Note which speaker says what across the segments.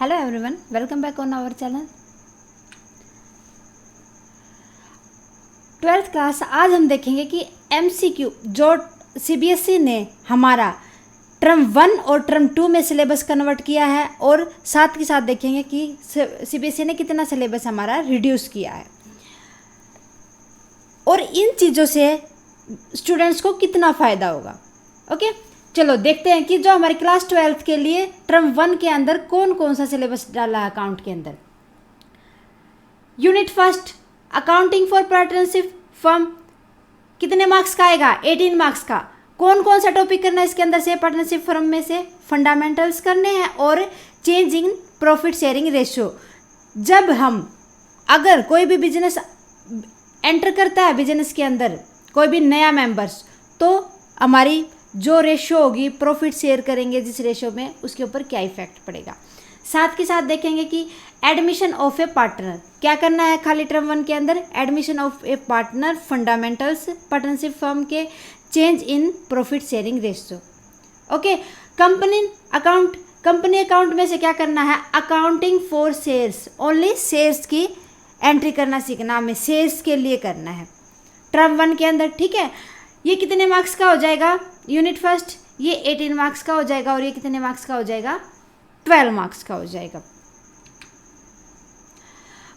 Speaker 1: Hello everyone, welcome back on our channel. 12th class आज हम देखेंगे कि MCQ जो CBSE ने हमारा टर्म 1 और टर्म 2 में सिलेबस कन्वर्ट किया है, और साथ के साथ देखेंगे कि CBSE ने कितना सिलेबस हमारा रिड्यूस किया है और इन चीज़ों से स्टूडेंट्स को कितना फ़ायदा होगा। ओके, चलो देखते हैं कि जो हमारी क्लास 12th के लिए टर्म 1 के अंदर कौन कौन सा सिलेबस डाला है अकाउंट के अंदर। Unit first accounting for partnership firm कितने मार्क्स का आएगा? 18 मार्क्स का। कौन कौन सा टॉपिक करना है इसके अंदर से? पार्टनरशिप फर्म में से फंडामेंटल्स करने हैं और change in profit sharing ratio. जब हम अगर कोई भी बिजनेस एंटर करता है, बिजनेस के अंदर कोई भी नया मेंबर्स, तो हमारी जो रेशियो होगी प्रॉफिट शेयर करेंगे जिस रेशियो में, उसके ऊपर क्या इफेक्ट पड़ेगा। साथ के साथ देखेंगे कि एडमिशन ऑफ ए पार्टनर क्या करना है खाली टर्म 1 के अंदर। Admission of a partner, fundamentals partnership firm के, change in profit sharing ratio. Okay, company account में से क्या करना है? Accounting for shares, only shares की एंट्री करना सीखना हमें, शेयर्स के लिए करना है टर्म 1 के अंदर। ठीक है, ये कितने मार्क्स का हो जाएगा? यूनिट फर्स्ट ये 18 मार्क्स का हो जाएगा, और ये कितने मार्क्स का हो जाएगा? 12 मार्क्स का हो जाएगा।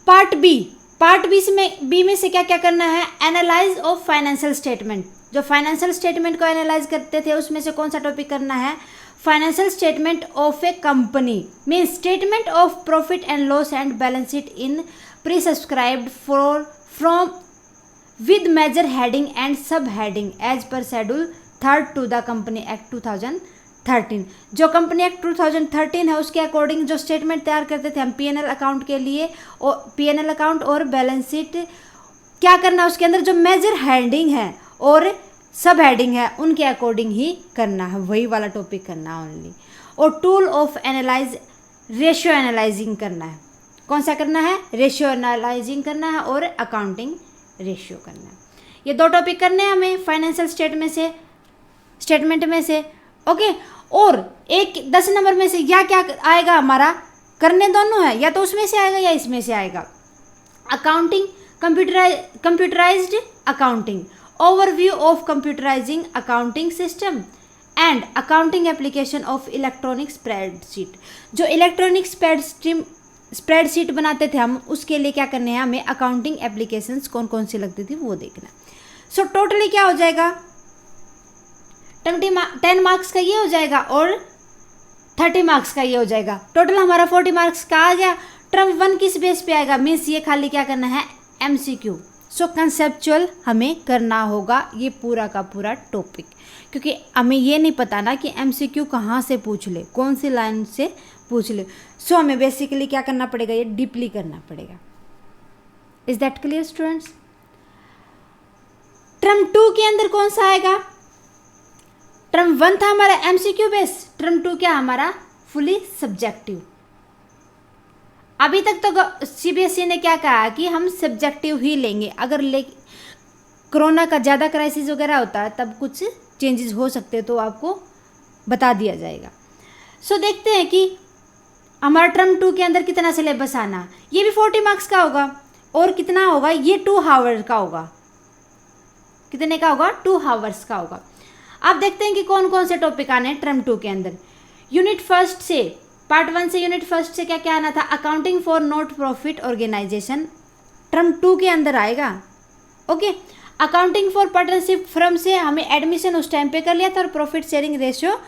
Speaker 1: पार्ट बी में से क्या क्या करना है? Analyse of financial statement. जो फाइनेंशियल स्टेटमेंट को एनालाइज करते थे उसमें से कौन सा टॉपिक करना है? Financial statement of A company, mean statement of profit and loss and balance sheet in pre subscribed from with major heading and sub heading as per schedule 3rd to the company act 2013। जो company act 2013 है उसके according जो statement तैयार करते थे हम PNL account के लिए, और पीएनएल अकाउंट और बैलेंस शीट क्या करना है उसके अंदर, जो मेजर हेडिंग है और सब हेडिंग है उनके अकॉर्डिंग ही करना है, वही वाला टॉपिक करना है ओनली। और tool of analyse, ratio analysing करना है। कौन सा करना है? रेशियो एनालाइजिंग करना है और अकाउंटिंग रेशियो करना है। ये दो टॉपिक करने हैं हमें फाइनेंशियल स्टेटमेंट में से। ओके, और एक 10 नंबर में से या क्या आएगा हमारा? करने दोनों है, या तो उसमें से आएगा या इसमें से आएगा। Accounting computerised accounting, overview of computerising accounting system and accounting application of electronic spreadsheet. जो इलेक्ट्रॉनिक स्प्रेडशीट बनाते थे हम, उसके लिए क्या करने हैं हमें? अकाउंटिंग एप्लीकेशंस कौन कौन सी लगती थी वो देखना। सो टोटली क्या हो जाएगा? 10 मार्क्स का ये हो जाएगा और 30 मार्क्स का ये हो जाएगा। टोटल हमारा 40 मार्क्स का आ गया। टर्म 1 किस बेस पे आएगा? मीन्स ये खाली क्या करना है? MCQ। सो कंसेप्चुअल हमें करना होगा ये पूरा का पूरा टॉपिक, क्योंकि हमें ये नहीं पता ना कि MCQ कहाँ से पूछ ले, कौन सी लाइन से पूछ ले। सो हमें बेसिकली क्या करना पड़ेगा? ये डीपली करना पड़ेगा। Is that clear students? Term 2 के अंदर कौन सा आएगा? टर्म 1 था हमारा MCQ बेस, टर्म 2 क्या हमारा? Fully subjective. अभी तक तो CBSE ने क्या कहा कि हम सब्जेक्टिव ही लेंगे, अगर कोरोना का ज़्यादा क्राइसिस वगैरह होता है तब कुछ चेंजेस हो सकते हैं तो आपको बता दिया जाएगा। सो देखते हैं कि हमारा टर्म 2 के अंदर कितना सिलेबस आना। ये भी 40 मार्क्स का होगा, और कितना होगा? ये 2 आवर का होगा। कितने का होगा? 2 आवर्स का होगा। आप देखते हैं कि कौन कौन से टॉपिक आने हैं टर्म 2 के अंदर। यूनिट फर्स्ट से, पार्ट 1 से यूनिट फर्स्ट से क्या क्या आना था? Accounting for not profit organisation term 2 के अंदर आएगा। Okay, accounting for partnership firm से हमें एडमिशन उस टाइम पे कर लिया था, और प्रॉफिट शेयरिंग रेशियो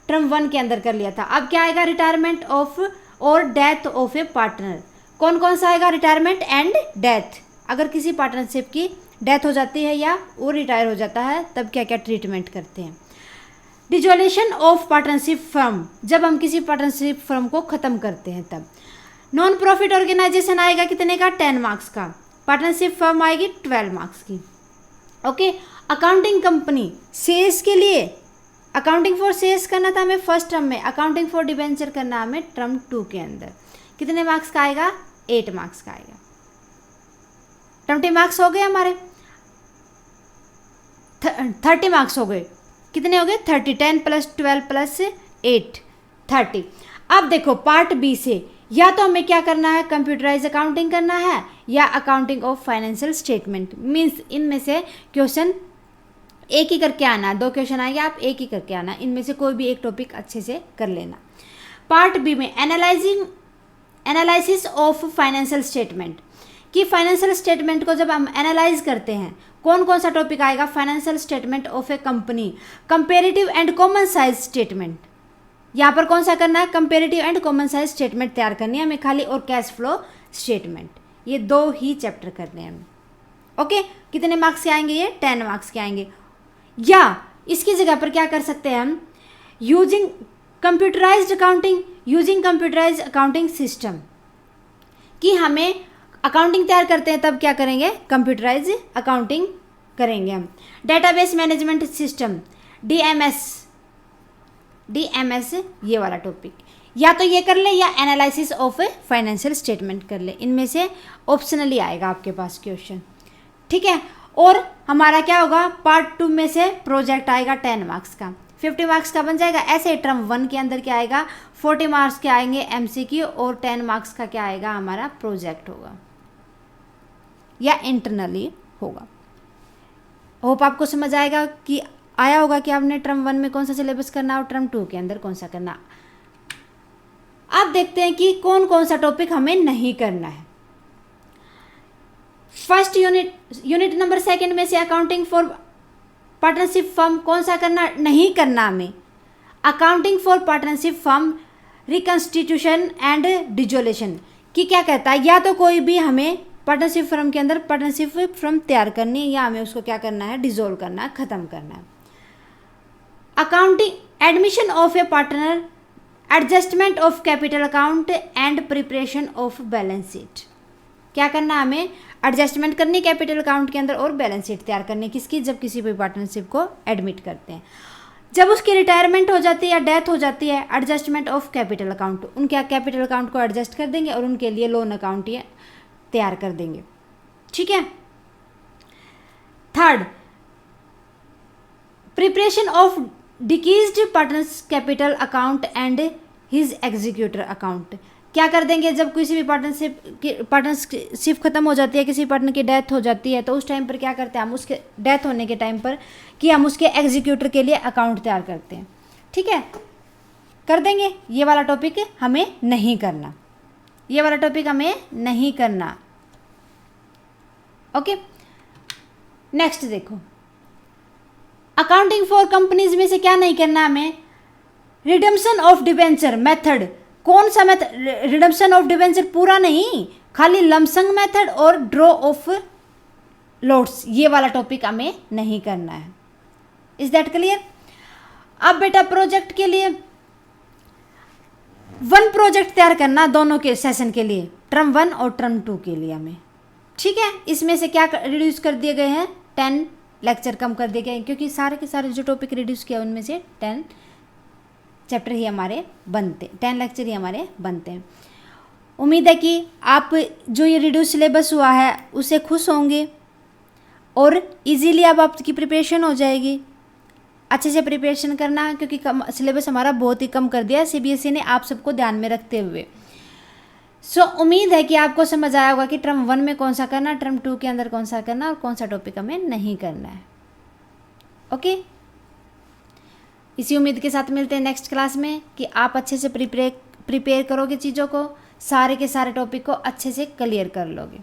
Speaker 1: टर्म 1 के अंदर कर लिया था। अब क्या आएगा? रिटायरमेंट ऑफ और डेथ ऑफ ए पार्टनर। कौन कौन सा आएगा? Retirement and death. अगर किसी पार्टनरशिप की डेथ हो जाती है या वो रिटायर हो जाता है तब क्या क्या ट्रीटमेंट करते हैं। डिसॉल्यूशन ऑफ पार्टनरशिप फर्म, जब हम किसी पार्टनरशिप फर्म को ख़त्म करते हैं तब। नॉन प्रॉफिट ऑर्गेनाइजेशन आएगा कितने का? 10 मार्क्स का। पार्टनरशिप फर्म आएगी 12 मार्क्स की। ओके, अकाउंटिंग कंपनी शेयर्स के लिए, अकाउंटिंग फॉर शेयर्स करना था हमें फर्स्ट टर्म में, अकाउंटिंग फॉर डिबेंचर करना हमें टर्म 2 के अंदर। कितने मार्क्स का आएगा? 8 मार्क्स का आएगा। 20 मार्क्स हो गए हमारे, 30 मार्क्स हो गए। कितने हो गए? 30। 10 + 12 + 8 30। अब देखो पार्ट बी से या तो हमें क्या करना है, कंप्यूटराइज अकाउंटिंग करना है या accounting of financial statement. Means इनमें से क्वेश्चन एक ही करके आना, 2 क्वेश्चन आएंगे, आप एक ही करके आना, इनमें से कोई भी एक टॉपिक अच्छे से कर लेना। पार्ट बी में एनालिसिस ऑफ फाइनेंशियल स्टेटमेंट, कि फाइनेंशियल स्टेटमेंट को जब हम एनालाइज करते हैं कौन कौन सा टॉपिक आएगा, financial statement of A company, comparative and common size statement. यहाँ पर कौन सा करना है, comparative and common size statement तैयार करनी है हमें खाली, और कैश फ्लो स्टेटमेंट, ये 2 ही चैप्टर करने हैं हमें। ओके, कितने मार्क्स के आएंगे ये, 10 मार्क्स के आएंगे। या इसकी जगह पर क्या कर सकते हैं हम, यूजिंग कंप्यूटराइज्ड अकाउंटिंग सिस्टम, कि हमें अकाउंटिंग तैयार करते हैं तब क्या करेंगे, कंप्यूटराइज अकाउंटिंग करेंगे हम। डेटाबेस मैनेजमेंट सिस्टम, डीएमएस ये वाला टॉपिक, या तो ये कर ले या एनालिसिस ऑफ फाइनेंशियल स्टेटमेंट कर ले, इनमें से ऑप्शनली आएगा आपके पास क्वेश्चन। ठीक है, और हमारा क्या होगा, पार्ट 2 में से प्रोजेक्ट आएगा 10 मार्क्स का, 50 मार्क्स का बन जाएगा। ऐसे टर्म 1 के अंदर क्या आएगा, 40 मार्क्स के आएंगे एमसीक्यू, और 10 मार्क्स का क्या आएगा, हमारा प्रोजेक्ट होगा या इंटरनली होगा। होप आपको समझ आया होगा कि आपने टर्म 1 में कौन सा सिलेबस करना और टर्म 2 के अंदर कौन सा करना। अब देखते हैं कि कौन कौन सा टॉपिक हमें नहीं करना है। फर्स्ट यूनिट नंबर 2 में से अकाउंटिंग फॉर पार्टनरशिप फर्म कौन सा करना नहीं करना हमें, accounting for partnership firm reconstitution and dissolution, कि क्या कहता है, या तो कोई भी हमें पार्टनरशिप फर्म के अंदर पार्टनरशिप फर्म तैयार करनी है, या हमें उसको क्या करना है, डिजोल्व करना है, ख़त्म करना है। Accounting admission of a partner, adjustment of capital account and preparation of balance sheet, क्या करना हमें, एडजस्टमेंट करनी कैपिटल अकाउंट के अंदर और बैलेंस शीट तैयार करनी, किसकी, जब किसी भी पार्टनरशिप को एडमिट करते हैं। जब उसकी रिटायरमेंट हो जाती है या डेथ हो जाती है, एडजस्टमेंट ऑफ कैपिटल अकाउंट, उनके कैपिटल अकाउंट को एडजस्ट कर देंगे और उनके लिए लोन अकाउंट ये तैयार कर देंगे। ठीक है। Third, preparation of decreased partners capital account and his executor account, क्या कर देंगे, जब किसी भी पार्टनरशिप खत्म हो जाती है, किसी पार्टनर की डेथ हो जाती है, तो उस टाइम पर क्या करते हैं हम, उसके डेथ होने के टाइम पर कि हम उसके एग्जीक्यूटर के लिए अकाउंट तैयार करते हैं। ठीक है, कर देंगे। ये वाला टॉपिक हमें नहीं करना, ये वाला टॉपिक हमें नहीं करना। ओके, नेक्स्ट देखो, अकाउंटिंग फॉर कंपनीज में से क्या नहीं करना हमें, रिडम्पशन ऑफ डिबेंचर मेथड, कौन सा मेथड, रिडम्पशन ऑफ डिबेंचर पूरा नहीं, खाली लमसंग मेथड और ड्रॉ ऑफ लोट्स, ये वाला टॉपिक हमें नहीं करना है। Is that clear. अब बेटा प्रोजेक्ट के लिए 1 प्रोजेक्ट तैयार करना दोनों के सेशन के लिए, टर्म 1 और टर्म 2 के लिए हमें। ठीक है, इसमें से क्या रिड्यूस कर दिए गए हैं, 10 लेक्चर कम कर दिए गए हैं, क्योंकि सारे के सारे जो टॉपिक रिड्यूस किया उनमें से 10 चैप्टर ही हमारे बनते, 10 लेक्चर ही हमारे बनते हैं। उम्मीद है कि आप जो ये रिड्यूस सिलेबस हुआ है उससे खुश होंगे और इजीली अब आपकी प्रिपरेशन हो जाएगी। अच्छे से प्रिपरेशन करना, क्योंकि सिलेबस हमारा बहुत ही कम कर दिया है सीबीएसई ने, आप सबको ध्यान में रखते हुए। उम्मीद है कि आपको समझ आया होगा कि टर्म 1 में कौन सा करना, टर्म 2 के अंदर कौन सा करना और कौन सा टॉपिक हमें नहीं करना है। ओके, इसी उम्मीद के साथ मिलते हैं नेक्स्ट क्लास में कि आप अच्छे से प्रिपेयर करोगे चीज़ों को, सारे के सारे टॉपिक को अच्छे से क्लियर कर लोगे।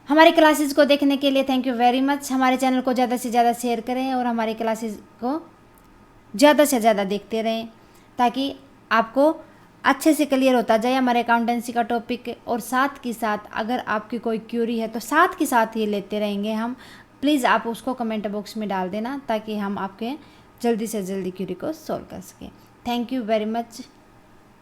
Speaker 1: हमारी क्लासेस को देखने के लिए थैंक यू वेरी मच। हमारे चैनल को ज़्यादा से ज़्यादा शेयर करें और हमारी क्लासेस को ज़्यादा से ज़्यादा देखते रहें, ताकि आपको अच्छे से क्लियर होता जाए हमारे अकाउंटेंसी का टॉपिक। और साथ के साथ अगर आपकी कोई क्यूरी है तो साथ के साथ ये लेते रहेंगे हम। प्लीज़ आप उसको कमेंट बॉक्स में डाल देना, ताकि हम आपके जल्दी से जल्दी क्यूरी को सॉल्व कर सकें। Thank you very much.